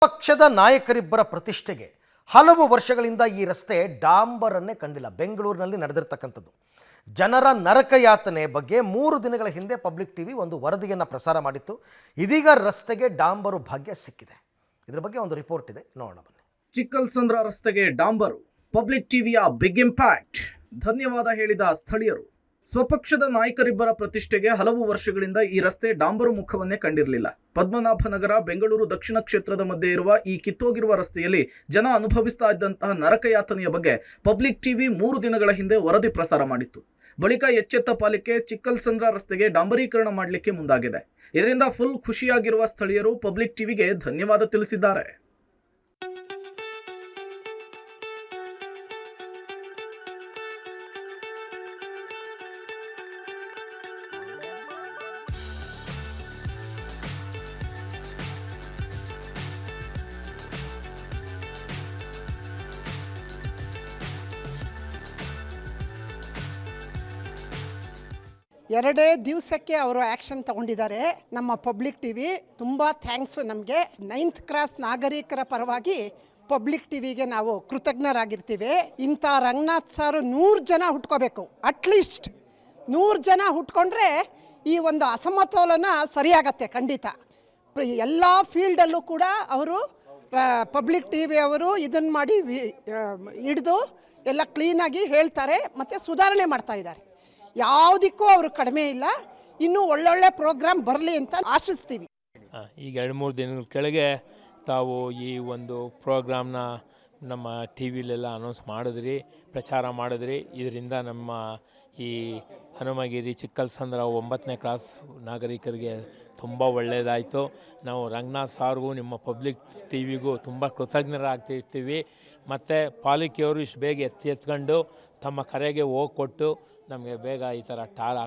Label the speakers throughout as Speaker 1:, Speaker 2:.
Speaker 1: ಪಕ್ಷದ ನಾಯಕರಿಬ್ಬರ ಪ್ರತಿಷ್ಠೆಗೆ ಹಲವು ವರ್ಷಗಳಿಂದ ಈ ರಸ್ತೆ ಡಾಂಬರನ್ನೇ ಕಂಡಿಲ್ಲ. ಬೆಂಗಳೂರಿನಲ್ಲಿ ನಡೆದಿರತಕ್ಕಂಥದ್ದು ಜನರ ನರಕಯಾತನೆ ಬಗ್ಗೆ 3 ದಿನಗಳ ಹಿಂದೆ ಪಬ್ಲಿಕ್ ಟಿವಿ ಒಂದು ವರದಿಯನ್ನು ಪ್ರಸಾರ ಮಾಡಿತ್ತು. ಇದೀಗ ರಸ್ತೆಗೆ ಡಾಂಬರು ಭಾಗ್ಯ ಸಿಕ್ಕಿದೆ. ಇದರ ಬಗ್ಗೆ ಒಂದು ರಿಪೋರ್ಟ್ ಇದೆ, ನೋಡೋಣ ಬನ್ನಿ.
Speaker 2: ಚಿಕ್ಕಲ್ಸಂದ್ರ ರಸ್ತೆಗೆ ಡಾಂಬರು, ಪಬ್ಲಿಕ್ ಟಿವಿಯ ಬಿಗ್ ಇಂಪ್ಯಾಕ್ಟ್. ಧನ್ಯವಾದ ಹೇಳಿದ ಸ್ಥಳೀಯರು. ಸ್ವಪಕ್ಷದ ನಾಯಕರಿಬ್ಬರ ಪ್ರತಿಷ್ಠೆಗೆ ಹಲವು ವರ್ಷಗಳಿಂದ ಈ ರಸ್ತೆ ಡಾಂಬರು ಮುಖವನ್ನೇ ಕಂಡಿರಲಿಲ್ಲ. ಪದ್ಮನಾಭನಗರ ಬೆಂಗಳೂರು ದಕ್ಷಿಣ ಕ್ಷೇತ್ರದ ಮಧ್ಯೆ ಇರುವ ಈ ಕಿತ್ತೋಗಿರುವ ರಸ್ತೆಯಲ್ಲಿ ಜನ ಅನುಭವಿಸ್ತಾ ಇದ್ದಂತಹ ನರಕಯಾತನೆಯ ಬಗ್ಗೆ ಪಬ್ಲಿಕ್ ಟಿವಿ 3 ದಿನಗಳ ಹಿಂದೆ ವರದಿ ಪ್ರಸಾರ ಮಾಡಿತ್ತು. ಬಳಿಕ ಎಚ್ಚೆತ್ತ ಪಾಲಿಕೆ ಚಿಕ್ಕಲ್ಸಂದ್ರ ರಸ್ತೆಗೆ ಡಾಂಬರೀಕರಣ ಮಾಡಲಿಕ್ಕೆ ಮುಂದಾಗಿದೆ. ಇದರಿಂದ ಫುಲ್ ಖುಷಿಯಾಗಿರುವ ಸ್ಥಳೀಯರು ಪಬ್ಲಿಕ್ ಟಿವಿಗೆ ಧನ್ಯವಾದ ತಿಳಿಸಿದ್ದಾರೆ.
Speaker 3: ಎರಡೇ ದಿವಸಕ್ಕೆ ಅವರು ಆ್ಯಕ್ಷನ್ ತಗೊಂಡಿದ್ದಾರೆ. ನಮ್ಮ ಪಬ್ಲಿಕ್ ಟಿವಿ ತುಂಬ ಥ್ಯಾಂಕ್ಸು. ನಮಗೆ 9th ಕ್ರಾಸ್ ನಾಗರಿಕರ ಪರವಾಗಿ ಪಬ್ಲಿಕ್ ಟಿವಿಗೆ ನಾವು ಕೃತಜ್ಞರಾಗಿರ್ತೀವಿ. ಇಂಥ ರಂಗನಾಥ್ ಸಾರು 100 ಜನ ಹುಟ್ಕೋಬೇಕು. ಅಟ್ಲೀಸ್ಟ್ 100 ಜನ ಹುಟ್ಕೊಂಡ್ರೆ ಈ ಒಂದು ಅಸಮತೋಲನ ಸರಿಯಾಗತ್ತೆ ಖಂಡಿತ. ಎಲ್ಲ ಫೀಲ್ಡಲ್ಲೂ ಕೂಡ ಅವರು ಪಬ್ಲಿಕ್ ಟಿವಿ ಅವರು ಇದನ್ನು ಮಾಡಿ ಹಿಡಿದು ಎಲ್ಲ ಕ್ಲೀನಾಗಿ ಹೇಳ್ತಾರೆ ಮತ್ತು ಸುಧಾರಣೆ ಮಾಡ್ತಾ ಇದ್ದಾರೆ. ಯಾವುದಕ್ಕೂ ಅವರು ಕಡಿಮೆ ಇಲ್ಲ. ಇನ್ನೂ ಒಳ್ಳೊಳ್ಳೆ ಪ್ರೋಗ್ರಾಮ್ ಬರಲಿ ಅಂತ ಆಶಿಸ್ತೀವಿ.
Speaker 4: ಈಗ 2-3 ದಿನಗಳ ಕೆಳಗೆ ತಾವು ಈ ಒಂದು ಪ್ರೋಗ್ರಾಮ್ನ ನಮ್ಮ ಟಿ ವಿಲೆಲ್ಲ ಅನೌನ್ಸ್ ಮಾಡಿದ್ರಿ, ಪ್ರಚಾರ ಮಾಡಿದ್ರಿ. ಇದರಿಂದ ನಮ್ಮ ಈ ಹನುಮಗಿರಿ ಚಿಕ್ಕಲ್ಸಂದ್ರ 9ನೇ ಕ್ರಾಸ್ ನಾಗರಿಕರಿಗೆ ತುಂಬ ಒಳ್ಳೆಯದಾಯಿತು. ನಾವು ರಂಗನಾಥ್ ಸಾರ್ಗೂ ನಿಮ್ಮ ಪಬ್ಲಿಕ್ ಟಿ ವಿಗೂ ತುಂಬ ಕೃತಜ್ಞರಾಗ್ತಿರ್ತೀವಿ. ಮತ್ತು ಪಾಲಿಕೆಯವರು ಇಷ್ಟು ಬೇಗ ಎತ್ಕೊಂಡು ತಮ್ಮ ಕರೆಗೆ ಹೋಗಿ ಕೊಟ್ಟು ನಮಗೆ ಬೇಗ ಈ ಥರ ಟಾರ್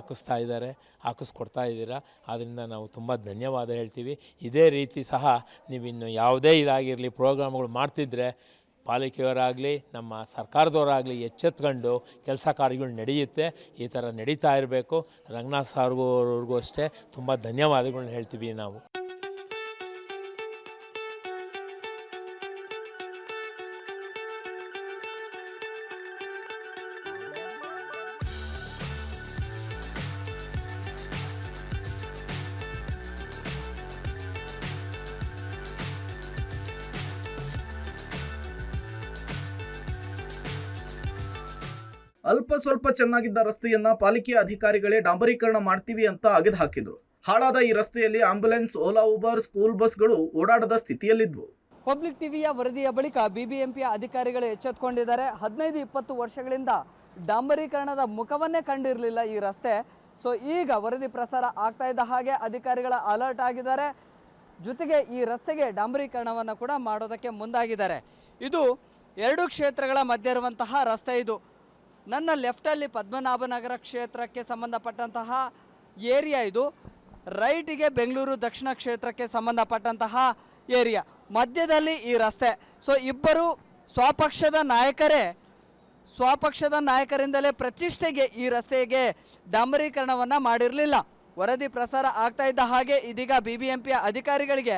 Speaker 4: ಹಾಕಿಸ್ಕೊಡ್ತಾ ಇದ್ದೀರಾ. ಆದ್ದರಿಂದ ನಾವು ತುಂಬ ಧನ್ಯವಾದ ಹೇಳ್ತೀವಿ. ಇದೇ ರೀತಿ ಸಹ ನೀವಿನ್ನು ಯಾವುದೇ ಇದಾಗಿರಲಿ ಪ್ರೋಗ್ರಾಮ್ಗಳು ಮಾಡ್ತಿದ್ರೆ ಪಾಲಿಕೆಯವರಾಗಲಿ ನಮ್ಮ ಸರ್ಕಾರದವರಾಗಲಿ ಎಚ್ಚೆತ್ಕೊಂಡು ಕೆಲಸ ಕಾರ್ಯಗಳು ನಡೆಯುತ್ತೆ. ಈ ಥರ ನಡೀತಾ ಇರಬೇಕು. ರಂಗನಾಥ್ ಸಾರ್ಗೂ ಅಷ್ಟೇ ತುಂಬ ಧನ್ಯವಾದಗಳನ್ನ ಹೇಳ್ತೀವಿ ನಾವು.
Speaker 2: ಅಲ್ಪ ಸ್ವಲ್ಪ ಚೆನ್ನಾಗಿದ್ದ ರಸ್ತೆಯನ್ನ ಪಾಲಿಕೆಯ ಅಧಿಕಾರಿಗಳೇ ಡಾಂಬರೀಕರಣ ಮಾಡ್ತೀವಿ ಅಂತ ಅಗೆದು ಹಾಕಿದ್ರು. ಹಾಳಾದ ಈ ರಸ್ತೆಯಲ್ಲಿ ಆಂಬ್ಯುಲೆನ್ಸ್, ಓಲಾ, ಉಬರ್, ಸ್ಕೂಲ್ ಬಸ್ಗಳು ಓಡಾಡದ ಸ್ಥಿತಿಯಲ್ಲಿದ್ವು.
Speaker 5: ಪಬ್ಲಿಕ್ ಟಿವಿಯ ವರದಿಯ ಬಳಿಕ ಬಿಬಿಎಂಪಿಯ ಅಧಿಕಾರಿಗಳು ಎಚ್ಚೆತ್ತುಕೊಂಡಿದ್ದಾರೆ. 15-20 ವರ್ಷಗಳಿಂದ ಡಾಂಬರೀಕರಣದ ಮುಖವನ್ನೇ ಕಂಡಿರಲಿಲ್ಲ ಈ ರಸ್ತೆ. ಸೊ ಈಗ ವರದಿ ಪ್ರಸಾರ ಆಗ್ತಾ ಇದ್ದ ಹಾಗೆ ಅಧಿಕಾರಿಗಳ ಅಲರ್ಟ್ ಆಗಿದ್ದಾರೆ. ಜೊತೆಗೆ ಈ ರಸ್ತೆಗೆ ಡಾಂಬರೀಕರಣವನ್ನು ಕೂಡ ಮಾಡೋದಕ್ಕೆ ಮುಂದಾಗಿದ್ದಾರೆ. ಇದು 2 ಕ್ಷೇತ್ರಗಳ ಮಧ್ಯೆ ಇರುವಂತಹ ರಸ್ತೆ. ಇದು ನನ್ನ ಲೆಫ್ಟಲ್ಲಿ ಪದ್ಮನಾಭನಗರ ಕ್ಷೇತ್ರಕ್ಕೆ ಸಂಬಂಧಪಟ್ಟಂತಹ ಏರಿಯಾ, ಇದು ರೈಟಿಗೆ ಬೆಂಗಳೂರು ದಕ್ಷಿಣ ಕ್ಷೇತ್ರಕ್ಕೆ ಸಂಬಂಧಪಟ್ಟಂತಹ ಏರಿಯಾ, ಮಧ್ಯದಲ್ಲಿ ಈ ರಸ್ತೆ. ಸೊ ಇಬ್ಬರು ಸ್ವಪಕ್ಷದ ನಾಯಕರಿಂದಲೇ ಪ್ರತಿಷ್ಠೆಗೆ ಈ ರಸ್ತೆಗೆ ಡಾಂಬರೀಕರಣವನ್ನು ಮಾಡಿರಲಿಲ್ಲ. ವರದಿ ಪ್ರಸಾರ ಆಗ್ತಾ ಇದ್ದ ಹಾಗೆ ಇದೀಗ ಬಿಬಿಎಂಪಿಯ ಅಧಿಕಾರಿಗಳಿಗೆ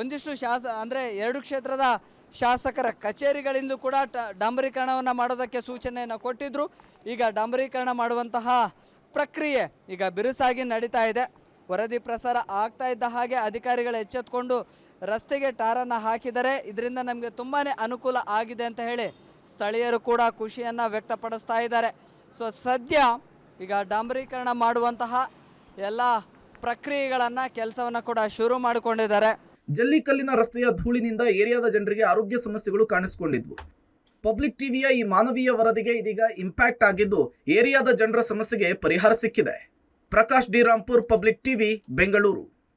Speaker 5: ಒಂದಿಷ್ಟು ಅಂದರೆ 2 ಕ್ಷೇತ್ರದ ಶಾಸಕರ ಕಚೇರಿಗಳಿಂದ ಕೂಡ ಡಾಂಬರೀಕರಣವನ್ನು ಮಾಡೋದಕ್ಕೆ ಸೂಚನೆಯನ್ನು ಕೊಟ್ಟಿದ್ದರು. ಈಗ ಡಾಂಬರೀಕರಣ ಮಾಡುವಂತಹ ಪ್ರಕ್ರಿಯೆ ಈಗ ಬಿರುಸಾಗಿ ನಡೀತಾ ಇದೆ. ವರದಿ ಪ್ರಸಾರ ಆಗ್ತಾ ಇದ್ದ ಹಾಗೆ ಅಧಿಕಾರಿಗಳು ಎಚ್ಚೆತ್ತುಕೊಂಡು ರಸ್ತೆಗೆ ಟಾರನ್ನು ಹಾಕಿದರೆ ಇದರಿಂದ ನಮಗೆ ತುಂಬಾ ಅನುಕೂಲ ಆಗಿದೆ ಅಂತ ಹೇಳಿ ಸ್ಥಳೀಯರು ಕೂಡ ಖುಷಿಯನ್ನು ವ್ಯಕ್ತಪಡಿಸ್ತಾ ಇದ್ದಾರೆ. ಸೊ ಸದ್ಯ ಈಗ ಡಾಂಬರೀಕರಣ ಮಾಡುವಂತಹ ಎಲ್ಲ ಪ್ರಕ್ರಿಯೆಗಳನ್ನು ಕೆಲಸವನ್ನು ಕೂಡ ಶುರು ಮಾಡಿಕೊಂಡಿದ್ದಾರೆ.
Speaker 2: ಜಲ್ಲಿಕಲ್ಲಿನ ರಸ್ತೆಯ ಧೂಳಿನಿಂದ ಏರಿಯಾದ ಜನರಿಗೆ ಆರೋಗ್ಯ ಸಮಸ್ಯೆಗಳು ಕಾಣಿಸಿಕೊಂಡಿದ್ವು. ಪಬ್ಲಿಕ್ ಟಿವಿಯ ಈ ಮಾನವೀಯ ವರದಿಗೆ ಇದೀಗ ಇಂಪ್ಯಾಕ್ಟ್ ಆಗಿದ್ದು ಏರಿಯಾದ ಜನರ ಸಮಸ್ಯೆಗೆ ಪರಿಹಾರ ಸಿಕ್ಕಿದೆ. Prakash D Rampur, public TV, Bengaluru.